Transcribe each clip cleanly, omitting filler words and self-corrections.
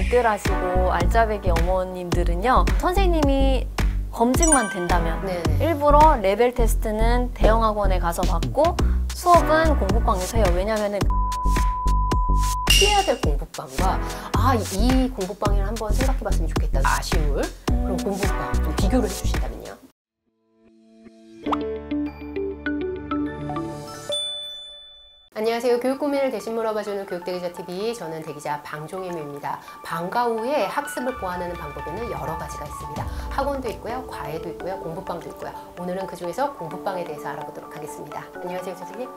알뜰하시고 알짜배기 어머님들은요, 선생님이 검증만 된다면 네네. 일부러 레벨 테스트는 대형 학원에 가서 받고 수업은 공부방에서 해요. 왜냐면은 피해야 될 공부방과 이 공부방을 한번 생각해 봤으면 좋겠다 아쉬울 그런 공부방 좀 비교를 해주신다면요. 안녕하세요. 교육 고민을 대신 물어봐주는 교육대기자TV, 저는 대기자 방종임입니다. 방과 후에 학습을 보완하는 방법에는 여러 가지가 있습니다. 학원도 있고요, 과외도 있고요, 공부방도 있고요. 오늘은 그 중에서 공부방에 대해서 알아보도록 하겠습니다. 안녕하세요, 선생님.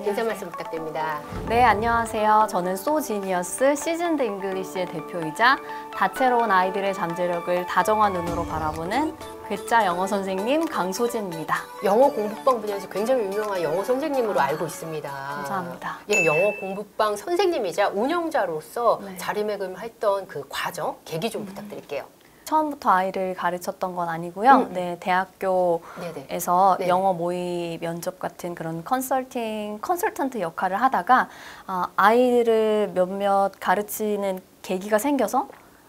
인사 말씀 부탁드립니다. 네, 안녕하세요. 저는 소지니어스 시즌드 잉글리시의 대표이자 다채로운 아이들의 잠재력을 다정한 눈으로 바라보는 괴짜 영어 선생님 강소진입니다. 영어 공부방 분야에서 굉장히 유명한 영어 선생님으로 알고 있습니다. 감사합니다. 예, 영어 공부방 선생님이자 운영자로서 네. 자리매김했던 그 과정, 계기 좀 부탁드릴게요. 처음부터 아이를 가르쳤던 건 아니고요. 네, 대학교에서 네네. 영어 모의 면접 같은 그런 컨설턴트 역할을 하다가 아이들을 몇몇 가르치는 계기가 생겨서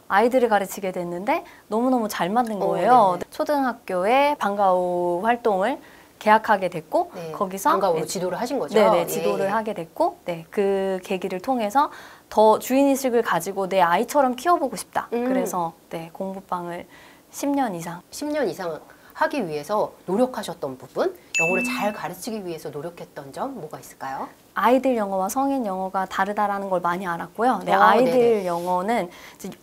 아이들을 가르치게 됐는데 너무너무 잘 맞는 거예요. 초등학교에 방과 후 활동을 계약하게 됐고 네, 거기서 방과 후 지도를 하신 거죠? 네네, 지도를 하게 됐고 그 계기를 통해서 더 주인의식을 가지고 내 아이처럼 키워보고 싶다. 그래서 공부방을 10년 이상 10년 이상 하기 위해서 노력하셨던 부분, 영어를 잘 가르치기 위해서 노력했던 점 뭐가 있을까요? 아이들 영어와 성인 영어가 다르다라는 걸 많이 알았고요. 네네. 아이들 영어는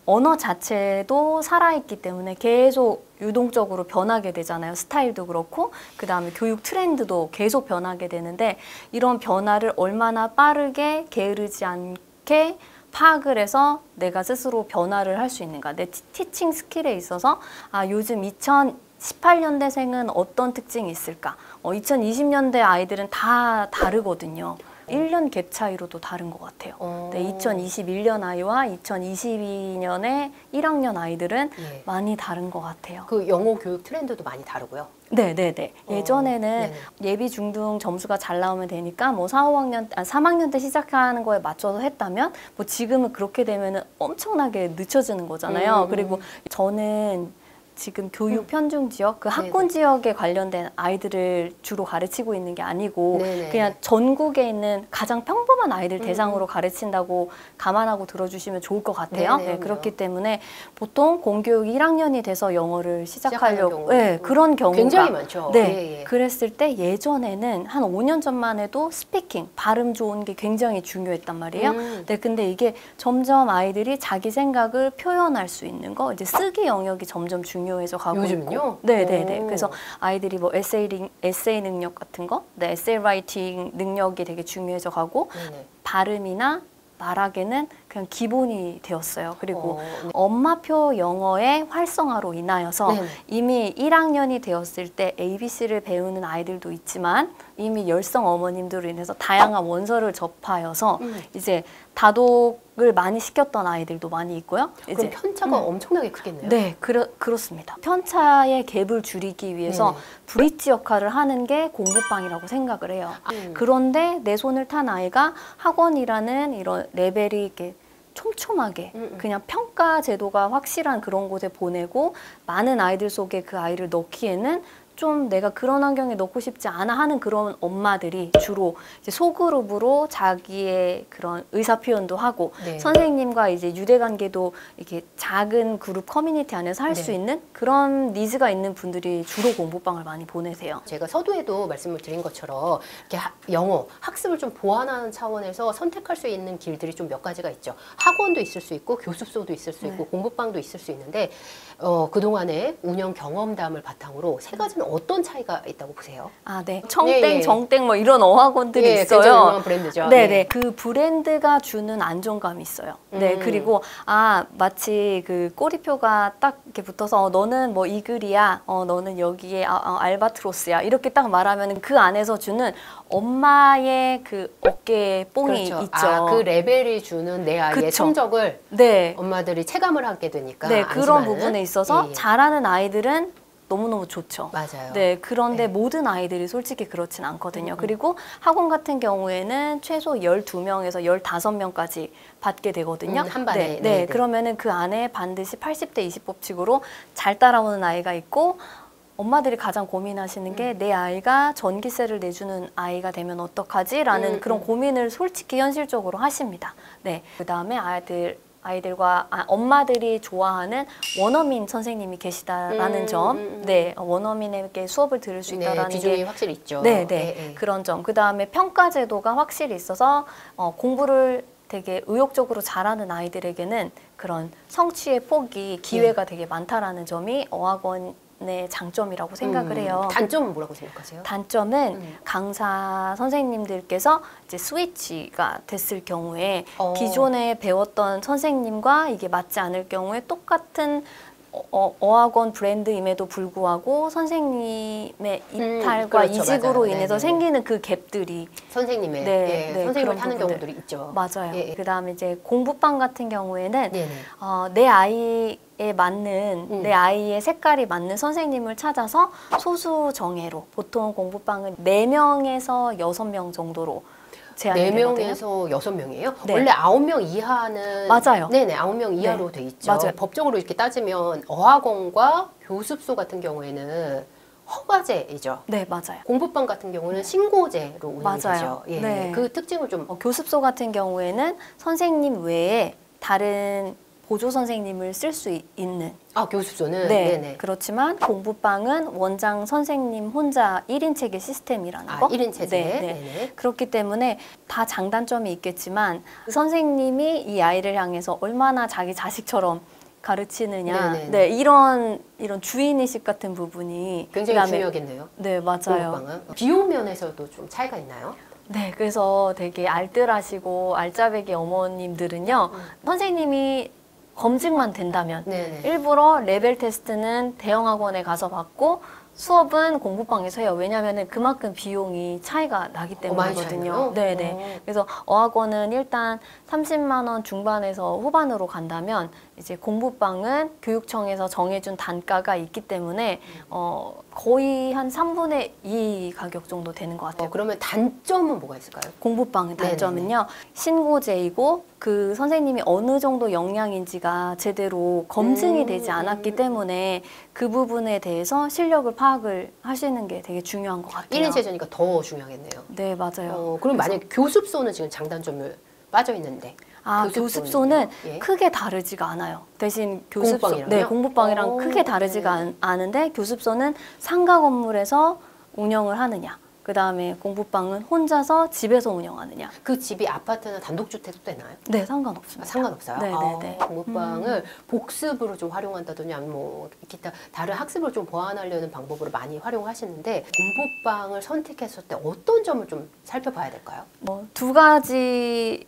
언어 자체도 살아있기 때문에 계속 유동적으로 변하게 되잖아요. 스타일도 그렇고 그 다음에 교육 트렌드도 계속 변하게 되는데 이런 변화를 얼마나 빠르게 게으르지 않게 파악을 해서 내가 스스로 변화를 할 수 있는가. 내 티칭 스킬에 있어서 요즘 2018년대생은 어떤 특징이 있을까? 2020년대 아이들은 다 다르거든요. 1년 갭 차이로도 다른 것 같아요. 2021년 아이와 2022년에 1학년 아이들은 많이 다른 것 같아요. 그 영어 교육 트렌드도 많이 다르고요. 네네네. 예전에는 예비 중등 점수가 잘 나오면 되니까 뭐 3학년 때 시작하는 거에 맞춰서 했다면 뭐 지금은 그렇게 되면은 엄청나게 늦춰지는 거잖아요. 그리고 저는 지금 교육 편중 지역, 그 학군 지역에 관련된 아이들을 주로 가르치고 있는 게 아니고 그냥 전국에 있는 가장 평범한 아이들 대상으로 가르친다고 감안하고 들어주시면 좋을 것 같아요. 그렇기 때문에 보통 공교육 1학년이 돼서 영어를 시작하려고 그런 경우가 굉장히 많죠. 그랬을 때 예전에는 한 5년 전만 해도 스피킹, 발음 좋은 게 굉장히 중요했단 말이에요. 근데 이게 점점 아이들이 자기 생각을 표현할 수 있는 거, 이제 쓰기 영역이 점점 중요해져 가고 요즘은요? 있고. 네네네. 그래서 아이들이 뭐 에세이 능력 같은 거, 에세이 라이팅 능력이 되게 중요해져 가고 발음이나 말하기는 그냥 기본이 되었어요. 그리고 엄마표 영어의 활성화로 인하여서 이미 1학년이 되었을 때 ABC를 배우는 아이들도 있지만 이미 열성 어머님들로 인해서 다양한 원서를 접하여서 이제 다독을 많이 시켰던 아이들도 많이 있고요. 그럼 편차가 엄청나게 크겠네요. 네, 그렇습니다. 편차의 갭을 줄이기 위해서 브릿지 역할을 하는 게 공부방이라고 생각을 해요. 그런데 내 손을 탄 아이가 학원이라는 이런 레벨이 이렇게 촘촘하게 그냥 평가 제도가 확실한 그런 곳에 보내고 많은 아이들 속에 그 아이를 넣기에는 좀 내가 그런 환경에 넣고 싶지 않아 하는 그런 엄마들이 주로 이제 소그룹으로 자기의 그런 의사 표현도 하고 선생님과 이제 유대 관계도 이렇게 작은 그룹 커뮤니티 안에서 할 수 있는 그런 니즈가 있는 분들이 주로 공부방을 많이 보내세요. 제가 서두에도 말씀을 드린 것처럼 이렇게 영어 학습을 좀 보완하는 차원에서 선택할 수 있는 길들이 좀 몇 가지가 있죠. 학원도 있을 수 있고 교습소도 있을 수 있고 공부방도 있을 수 있는데 그동안의 운영 경험담을 바탕으로 세 가지는 어떤 차이가 있다고 보세요? 청땡, 정땡 뭐 이런 어학원들이 있어요. 굉장히 유명한 브랜드죠. 그 브랜드가 주는 안정감이 있어요. 그리고 마치 그 꼬리표가 딱 이렇게 붙어서 너는 뭐 이글이야, 너는 여기에 알바트로스야 이렇게 딱 말하면 그 안에서 주는 엄마의 그 어깨에 뽕이 있죠. 그 레벨이 주는 내 아이의 성적을 엄마들이 체감을 하게 되니까 그런 부분에 있어서 잘하는 아이들은 너무너무 좋죠. 맞아요. 네, 그런데 네. 모든 아이들이 솔직히 그렇진 않거든요. 그리고 학원 같은 경우에는 최소 12명에서 15명까지 받게 되거든요. 한 반에. 네, 네. 그러면은 그 안에 반드시 80대 20 법칙으로 잘 따라오는 아이가 있고, 엄마들이 가장 고민하시는 게 내 아이가 전기세를 내주는 아이가 되면 어떡하지? 라는 그런 고민을 솔직히 현실적으로 하십니다. 네. 그 다음에 아이들과 엄마들이 좋아하는 원어민 선생님이 계시다라는 점, 네, 원어민에게 수업을 들을 수 있다라는 비중이 게 확실히 있죠. 네, 그런 점. 그 다음에 평가 제도가 확실히 있어서 공부를 되게 의욕적으로 잘하는 아이들에게는 그런 성취의 폭이 기회가 되게 많다라는 점이 어학원의 장점이라고 생각을 해요. 단점은 뭐라고 생각하세요? 단점은 강사 선생님들께서 이제 스위치가 됐을 경우에 기존에 배웠던 선생님과 이게 맞지 않을 경우에 똑같은 어학원 브랜드임에도 불구하고 선생님의 이탈과 그렇죠, 이직으로 맞아요. 인해서 네네네. 생기는 그 갭들이 선생님의 선생님을 그런 타는 부분들. 경우들이 있죠. 맞아요. 예, 예. 그다음에 이제 공부방 같은 경우에는 네네. 내 아이에 맞는 내 아이의 색깔이 맞는 선생님을 찾아서 소수 정예로 보통 공부방은 4명에서 6명 정도로 제한이 되거든요. 4명에서 6명이에요? 네. 원래 9명 이하는 맞아요. 네네 9명 이하로 돼 있죠. 맞아요. 법적으로 이렇게 따지면 어학원과 교습소 같은 경우에는 허가제이죠. 네, 맞아요. 공부방 같은 경우는 신고제로 운영이 맞아요. 되죠. 예. 네. 그 특징을 좀 교습소 같은 경우에는 선생님 외에 다른 보조 선생님을 쓸 수 있는 교습소는 네, 네네. 그렇지만 공부방은 원장 선생님 혼자 1인 체계 시스템이라는 거. 1인 체제. 네. 네네. 그렇기 때문에 다 장단점이 있겠지만 그 선생님이 이 아이를 향해서 얼마나 자기 자식처럼 가르치느냐. 네네네. 네, 이런 주인의식 같은 부분이 굉장히 그다음에- 중요하겠네요. 네, 맞아요. 공부방은. 비용 면에서도 좀 차이가 있나요? 네, 그래서 되게 알뜰하시고 알짜배기 어머님들은요, 선생님이 검증만 된다면 네네. 일부러 레벨 테스트는 대형 학원에 가서 받고 수업은 공부방에서 해요. 왜냐하면 그만큼 비용이 차이가 나기 많이 때문이거든요. 차이나요? 네네. 그래서 어학원은 일단 30만 원 중반에서 후반으로 간다면 이제 공부방은 교육청에서 정해준 단가가 있기 때문에 거의 한 3분의 2 가격 정도 되는 것 같아요. 그러면 단점은 뭐가 있을까요? 공부방의 단점은요, 신고제이고 그 선생님이 어느 정도 역량인지가 제대로 검증이 되지 않았기 때문에 그 부분에 대해서 실력을 파악을 하시는 게 되게 중요한 것 같아요. 1인 체제니까 더 중요하겠네요. 네, 맞아요. 그럼 만약에 교습소는 지금 장단점을 빠져 있는데 교습소는 예. 크게 다르지가 않아요. 대신 공부방이랑요? 네, 공부방이랑 크게 다르지가 않은데 교습소는 상가 건물에서 운영을 하느냐, 그 다음에 공부방은 혼자서 집에서 운영하느냐. 그 집이 아파트나 단독주택도 되나요? 네, 상관없습니다. 상관없어요. 네. 공부방을 복습으로 좀 활용한다든지 아니면 뭐 기타 다른 학습을 좀 보완하려는 방법으로 많이 활용하시는데 공부방을 선택했을 때 어떤 점을 좀 살펴봐야 될까요? 두 가지의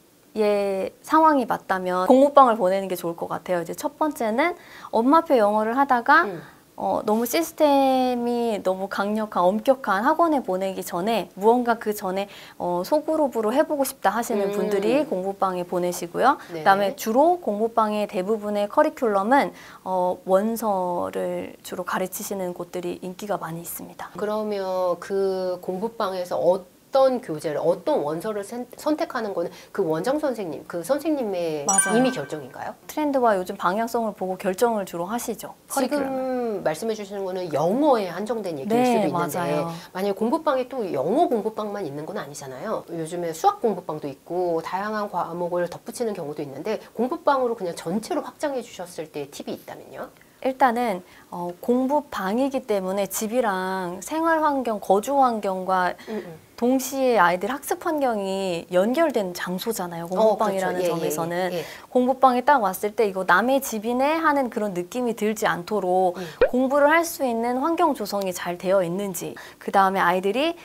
상황이 맞다면 공부방을 보내는 게 좋을 것 같아요. 이제 첫 번째는 엄마표 영어를 하다가 너무 시스템이 너무 강력한 엄격한 학원에 보내기 전에 무언가 그 전에 소그룹으로 해보고 싶다 하시는 분들이 공부방에 보내시고요. 네. 그다음에 주로 공부방의 대부분의 커리큘럼은 원서를 주로 가르치시는 곳들이 인기가 많이 있습니다. 그러면 그 공부방에서 어떤 교재를 어떤 원서를 선택하는 거는 그 원장 선생님, 그 선생님의 맞아요. 이미 결정인가요? 트렌드와 요즘 방향성을 보고 결정을 주로 하시죠. 커리큘럼을. 지금 말씀해 주시는 거는 영어에 한정된 얘기일 네, 수도 있는데 맞아요. 만약에 공부방에 또 영어 공부방만 있는 건 아니잖아요. 요즘에 수학 공부방도 있고 다양한 과목을 덧붙이는 경우도 있는데 공부방으로 그냥 전체로 확장해 주셨을 때 팁이 있다면요? 일단은 공부방이기 때문에 집이랑 생활 환경, 거주 환경과 동시에 아이들 학습 환경이 연결된 장소잖아요. 공부방이라는 그렇죠. 점에서는. 예. 공부방에 딱 왔을 때 이거 남의 집이네 하는 그런 느낌이 들지 않도록 공부를 할 수 있는 환경 조성이 잘 되어 있는지, 그 다음에 아이들이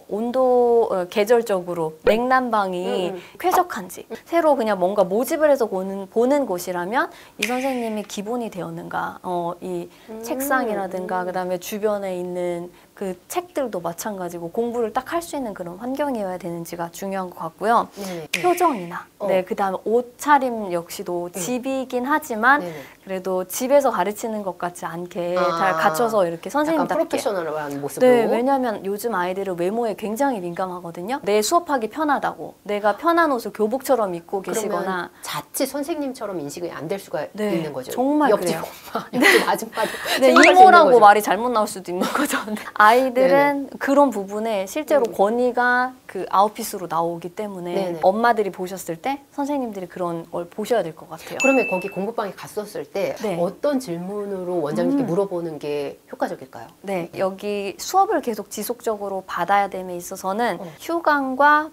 온도 계절적으로 냉난방이 쾌적한지, 새로 그냥 뭔가 모집을 해서 보는 곳이라면 이 선생님이 기본이 되었는가, 이 책상이라든가 그 다음에 주변에 있는 그 책들도 마찬가지고 공부를 딱 할 수 있는 그런 환경이어야 되는지가 중요한 것 같고요. 네네. 표정이나 네, 그다음에 옷차림 역시도 집이긴 하지만 네네. 그래도 집에서 가르치는 것 같지 않게 잘 갖춰서 이렇게 약간 선생님답게. 프로페셔널한 모습으로. 네, 왜냐하면 요즘 아이들은 외모에 굉장히 민감하거든요. 내 수업하기 편하다고, 내가 편한 옷을 교복처럼 입고 계시거나. 그러면 자칫 선생님처럼 인식이 안 될 수가 네, 있는 거죠. 정말 옆집 그래요. 엄마, 옆집 아줌마도 네, 생각할 수 있는 이모라고 거죠. 말이 잘못 나올 수도 있는 거죠. 근데 아이들은 그런 부분에 실제로 권위가 그 아웃핏으로 나오기 때문에 네네. 엄마들이 보셨을 때 선생님들이 그런 걸 보셔야 될 것 같아요. 그러면 거기 공부방에 갔었을 때 네. 어떤 질문으로 원장님께 물어보는 게 효과적일까요? 네, 여기 수업을 계속 지속적으로 받아야 됨에 있어서는 휴강과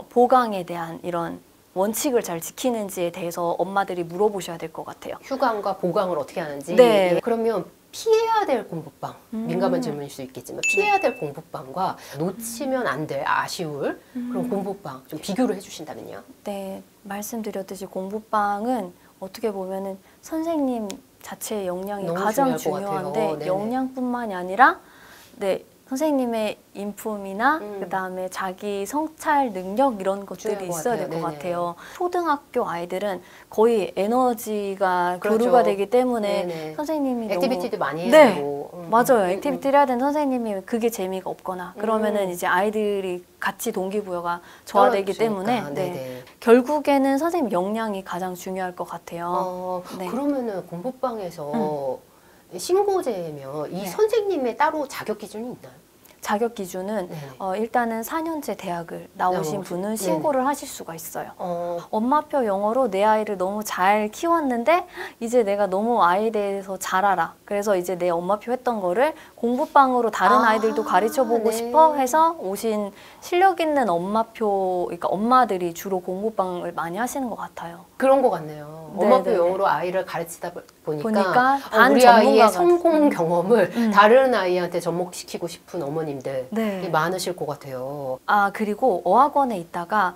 보강에 대한 이런 원칙을 잘 지키는지에 대해서 엄마들이 물어보셔야 될 것 같아요. 휴강과 보강을 어떻게 하는지. 네. 그러면 피해야 될 공부방, 민감한 질문일 수 있겠지만 피해야 될 공부방과 놓치면 안 될 아쉬울 그런 공부방 좀 비교를 해주신다면요? 네, 말씀드렸듯이 공부방은 어떻게 보면은 선생님 자체의 역량이 너무 가장 중요할 것 같아요. 중요한데 네네. 역량뿐만이 아니라 네, 선생님의 인품이나 음. 그다음에 자기 성찰 능력 이런 것들이 중요할 것 있어야 될 것 같아요. 같아요. 초등학교 아이들은 거의 에너지가 그렇죠. 교류가 되기 때문에 네네. 선생님이 액티비티도 많이 해야 네, 되고. 맞아요. 액티비티를 해야 되는 선생님이 그게 재미가 없거나 그러면은 음. 이제 아이들이 같이 동기부여가 저하되기 때문에 떨어지니까. 네. 네네. 결국에는 선생님 역량이 가장 중요할 것 같아요. 네. 그러면은 공부방에서 신고제면 이 네. 선생님의 따로 자격 기준이 있나요? 자격 기준은 네네. 일단은 4년제 대학을 나오신 나오신- 분은 신고를 하실 수가 있어요. 어, 엄마표 영어로 내 아이를 너무 잘 키웠는데 이제 내가 너무 아이에 대해서 잘 알아. 그래서 이제 내 엄마표 했던 거를 공부방으로 다른 아이들도 가르쳐보고 네. 싶어 해서 오신 실력 있는 엄마표, 그러니까 엄마들이 주로 공부방을 많이 하시는 것 같아요. 그런 것 같네요. 네, 엄마표 네, 영어로 아이를 가르치다 보니까 보니까 반 우리 아이의 전문가가- 성공 경험을 다른 아이한테 접목시키고 싶은 어머님들이 네. 많으실 것 같아요. 아, 그리고 어학원에 있다가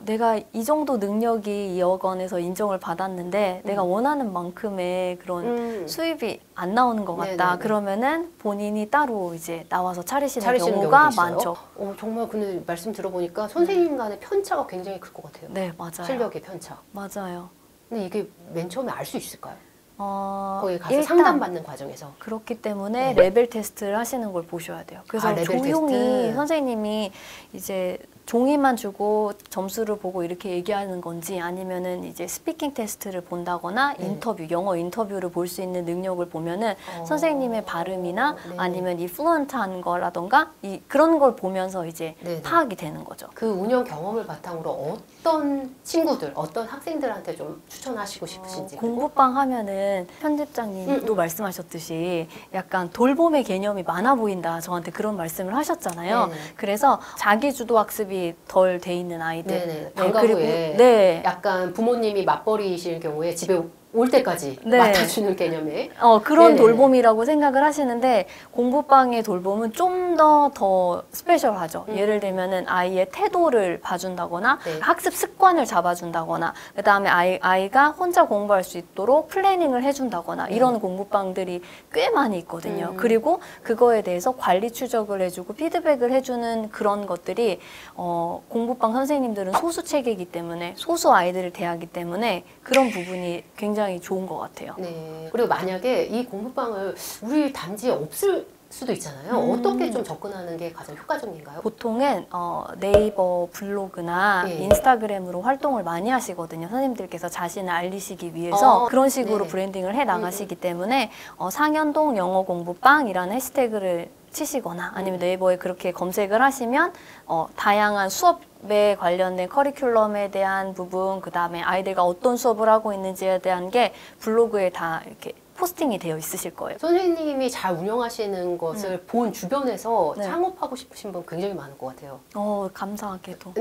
내가 이 정도 능력이 이 어학원에서 인정을 받았는데 내가 원하는 만큼의 그런 수입이 안 나오는 것 같다. 네네네. 그러면은 본인이 따로 이제 나와서 차리시는 차리시는 경우가 경우도 있어요? 많죠. 정말 근데 말씀 들어보니까 선생님 간의 편차가 굉장히 클 것 같아요. 네, 맞아요. 실력의 편차. 맞아요. 근데 이게 맨 처음에 알 수 있을까요? 어, 거기 가서 일단 상담받는 과정에서. 그렇기 때문에 레벨 테스트를 하시는 걸 보셔야 돼요. 그래서 아, 레벨 조용히 테스트. 선생님이 이제 종이만 주고 점수를 보고 이렇게 얘기하는 건지 아니면은 이제 스피킹 테스트를 본다거나 인터뷰, 영어 인터뷰를 볼 수 있는 능력을 보면은 선생님의 발음이나 네. 아니면 이 플루언트한 거라던가 그런 걸 보면서 이제 네네. 파악이 되는 거죠. 그 운영 경험을 바탕으로 어떤 친구들, 어떤 학생들한테 좀 추천하시고 싶으신지. 공부방 하면은 편집장님도 말씀하셨듯이 약간 돌봄의 개념이 많아 보인다. 저한테 그런 말씀을 하셨잖아요. 네네. 그래서 자기주도 학습이 덜 돼 있는 아이들. 네네. 방과 후에 네. 약간 부모님이 맞벌이실 경우에 집에 올 때까지 네. 맡아주는 개념의 그런 네네네. 돌봄이라고 생각을 하시는데 공부방의 돌봄은 좀 더 스페셜하죠. 예를 들면은 아이의 태도를 봐준다거나 네. 학습 습관을 잡아준다거나 그다음에 아이가 혼자 공부할 수 있도록 플래닝을 해준다거나 이런 공부방들이 꽤 많이 있거든요. 그리고 그거에 대해서 관리 추적을 해주고 피드백을 해주는 그런 것들이 공부방 선생님들은 소수 체계이기 때문에 소수 아이들을 대하기 때문에 그런 부분이 굉장히 좋은 것 같아요. 네. 그리고 만약에 이 공부방을 우리 단지에 없을 수도 있잖아요. 어떻게 좀 접근하는 게 가장 효과적인가요? 보통은 네이버 블로그나 예. 인스타그램으로 활동을 많이 하시거든요. 선생님들께서 자신을 알리시기 위해서 그런 식으로 네. 브랜딩을 해 나가시기 때문에 상현동 영어 공부방이라는 해시태그를 치시거나 아니면 네이버에 그렇게 검색을 하시면 다양한 수업에 관련된 커리큘럼에 대한 부분, 그 다음에 아이들과 어떤 수업을 하고 있는지에 대한 게 블로그에 다 이렇게 포스팅이 되어 있으실 거예요. 선생님이 잘 운영하시는 것을 본 주변에서 네. 창업하고 싶으신 분 굉장히 많을 것 같아요. 감사하게도.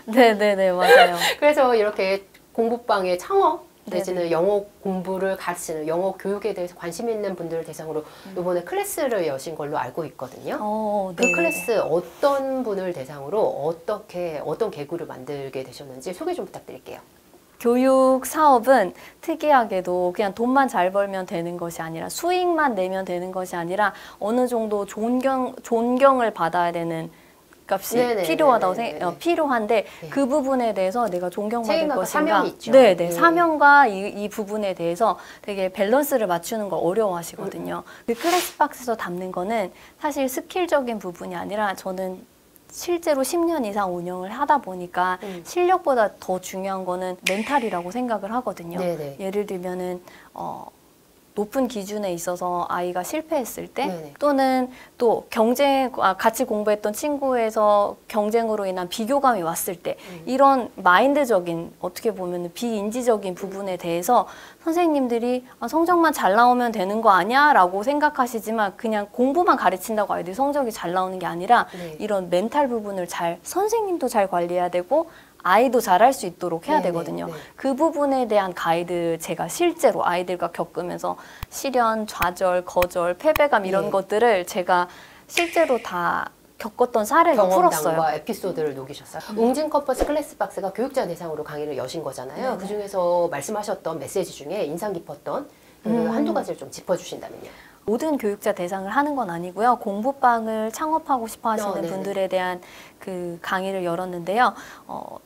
네네, 맞아요. 그래서 이렇게 공부방의 창업 네네. 내지는 영어 공부를 가르치는 영어 교육에 대해서 관심 있는 분들을 대상으로 이번에 클래스를 여신 걸로 알고 있거든요. 그 네네네. 클래스 어떤 분을 대상으로 어떤 계획을 만들게 되셨는지 소개 좀 부탁드릴게요. 교육 사업은 특이하게도 그냥 돈만 잘 벌면 되는 것이 아니라 수익만 내면 되는 것이 아니라 어느 정도 존경을 받아야 되는 값이 필요하다고 필요한데 네. 그 부분에 대해서 내가 존경받을 책임감과 것인가, 사명이 있죠. 네네 네. 사명과 이 부분에 대해서 되게 밸런스를 맞추는 걸 어려워하시거든요. 그 클래스박스에서 담는 거는 사실 스킬적인 부분이 아니라 저는 실제로 10년 이상 운영을 하다 보니까 실력보다 더 중요한 거는 멘탈이라고 생각을 하거든요. 네네. 예를 들면은 높은 기준에 있어서 아이가 실패했을 때 네네. 또는 또 같이 공부했던 친구에서 경쟁으로 인한 비교감이 왔을 때 이런 마인드적인 어떻게 보면 비인지적인 부분에 대해서 선생님들이 성적만 잘 나오면 되는 거 아니야? 라고 생각하시지만 그냥 공부만 가르친다고 아이들이 성적이 잘 나오는 게 아니라 네. 이런 멘탈 부분을 선생님도 잘 관리해야 되고 아이도 잘할 수 있도록 해야 네네, 되거든요. 네. 그 부분에 대한 가이드 제가 실제로 아이들과 겪으면서 시련, 좌절, 거절, 패배감 이런 네. 것들을 제가 실제로 다 겪었던 사례로 풀었어요. 경험담과 에피소드를 녹이셨어요. 웅진 캠퍼스 클래스박스가 교육자 대상으로 강의를 여신 거잖아요. 네네. 그중에서 말씀하셨던 메시지 중에 인상 깊었던 그 한두 가지를 좀 짚어주신다면요. 모든 교육자 대상을 하는 건 아니고요. 공부방을 창업하고 싶어 하시는 네네. 분들에 대한 그 강의를 열었는데요.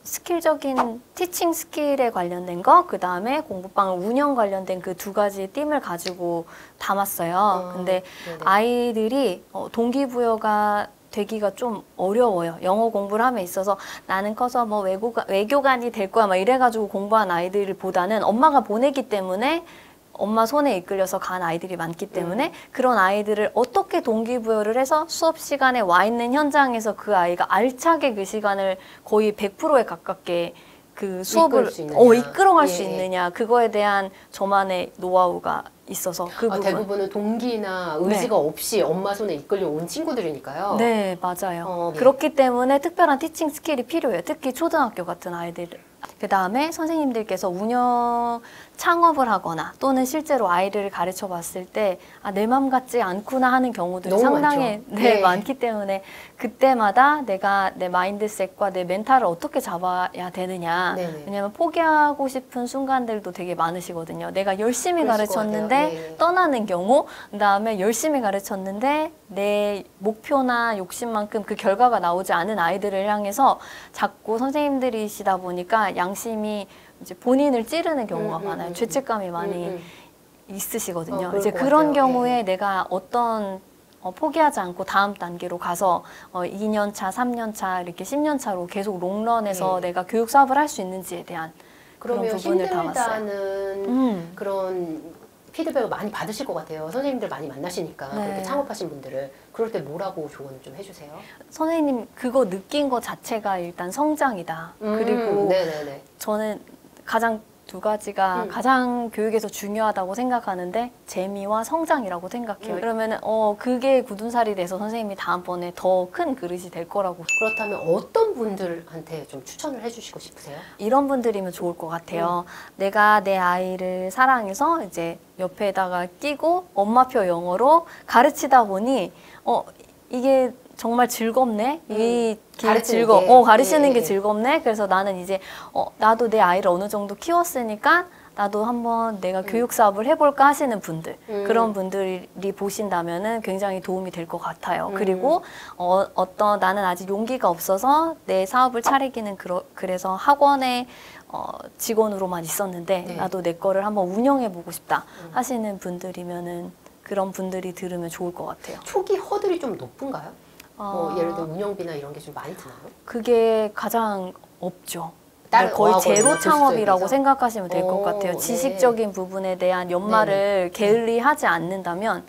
스킬적인 티칭 스킬에 관련된 거, 그 다음에 공부방을 운영 관련된 그 두 가지 띠을 가지고 담았어요. 근데 네네. 아이들이 동기부여가 되기가 좀 어려워요. 영어 공부를 함에 있어서 나는 커서 뭐 외교관이 될 거야 막 이래가지고 공부한 아이들보다는 엄마가 보내기 때문에 엄마 손에 이끌려서 간 아이들이 많기 때문에 그런 아이들을 어떻게 동기부여를 해서 수업 시간에 와 있는 현장에서 그 아이가 알차게 그 시간을 거의 100%에 가깝게 그 수업을 이끌어갈 수 있느냐 그거에 대한 저만의 노하우가 있어서 그 부분. 대부분은 동기나 의지가 없이 엄마 손에 이끌려 온 친구들이니까요. 네, 맞아요. 네. 그렇기 때문에 특별한 티칭 스킬이 필요해요. 특히 초등학교 같은 아이들. 그 다음에 선생님들께서 운영 창업을 하거나 또는 실제로 아이를 가르쳐 봤을 때 내 맘 같지 않구나 하는 경우들이 너무 상당히 많죠. 네. 많기 때문에 그때마다 내가 내 마인드셋과 내 멘탈을 어떻게 잡아야 되느냐. 네네. 왜냐면 포기하고 싶은 순간들도 되게 많으시거든요. 내가 열심히 그러실 것 가르쳤는데 같아요. 네. 떠나는 경우, 그다음에 열심히 가르쳤는데 내 목표나 욕심만큼 그 결과가 나오지 않은 아이들을 향해서 자꾸 선생님들이시다 보니까 양심이 이제 본인을 찌르는 경우가 많아요. 죄책감이 많이 있으시거든요. 이제 그런 같아요. 경우에 네. 내가 어떤 포기하지 않고 다음 단계로 가서 2년 차, 3년 차, 이렇게 10년 차로 계속 롱런해서 네. 내가 교육 사업을 할 수 있는지에 대한 그런 그러면 부분을 담았어요. 힘들다는 그런 피드백을 많이 받으실 것 같아요. 선생님들 많이 만나시니까 네. 그렇게 창업하신 분들을 그럴 때 뭐라고 조언 좀 해주세요. 선생님 그거 느낀 것 자체가 일단 성장이다. 그리고 네네네. 저는 가장 두 가지가 가장 교육에서 중요하다고 생각하는데 재미와 성장이라고 생각해요. 그러면은 그게 굳은 살이 돼서 선생님이 다음번에 더 큰 그릇이 될 거라고. 그렇다면 어떤 분들한테 좀 추천을 해주시고 싶으세요? 이런 분들이면 좋을 것 같아요. 내가 내 아이를 사랑해서 이제 옆에다가 끼고 엄마표 영어로 가르치다 보니 이게 정말 즐겁네. 이 길 가르치는 게 즐겁네. 그래서 나는 이제 나도 내 아이를 어느 정도 키웠으니까 나도 한번 내가 교육 사업을 해볼까 하시는 분들 그런 분들이 보신다면은 굉장히 도움이 될 것 같아요. 그리고 나는 아직 용기가 없어서 내 사업을 차리기는 그래서 학원에 직원으로만 있었는데 네. 나도 내 거를 한번 운영해보고 싶다 하시는 분들이면은 그런 분들이 들으면 좋을 것 같아요. 초기 허들이 좀 높은가요? 예를 들어 운영비나 이런 게 좀 많이 드나요? 그게 가장 없죠. 다른 거의 어학원이나 제로 창업이라고 교수적에서? 생각하시면 될 것 같아요. 네. 지식적인 부분에 대한 연말을 게을리하지 않는다면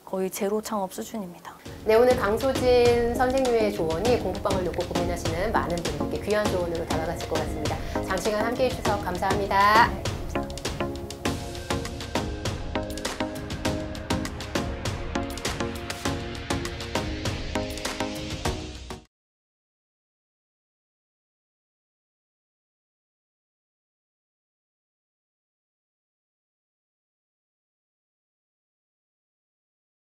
거의 제로 창업 수준입니다. 네, 오늘 강소진 선생님의 조언이 공부방을 놓고 고민하시는 많은 분들께 귀한 조언으로 다가갔을 것 같습니다. 장시간 함께해 주셔서 감사합니다.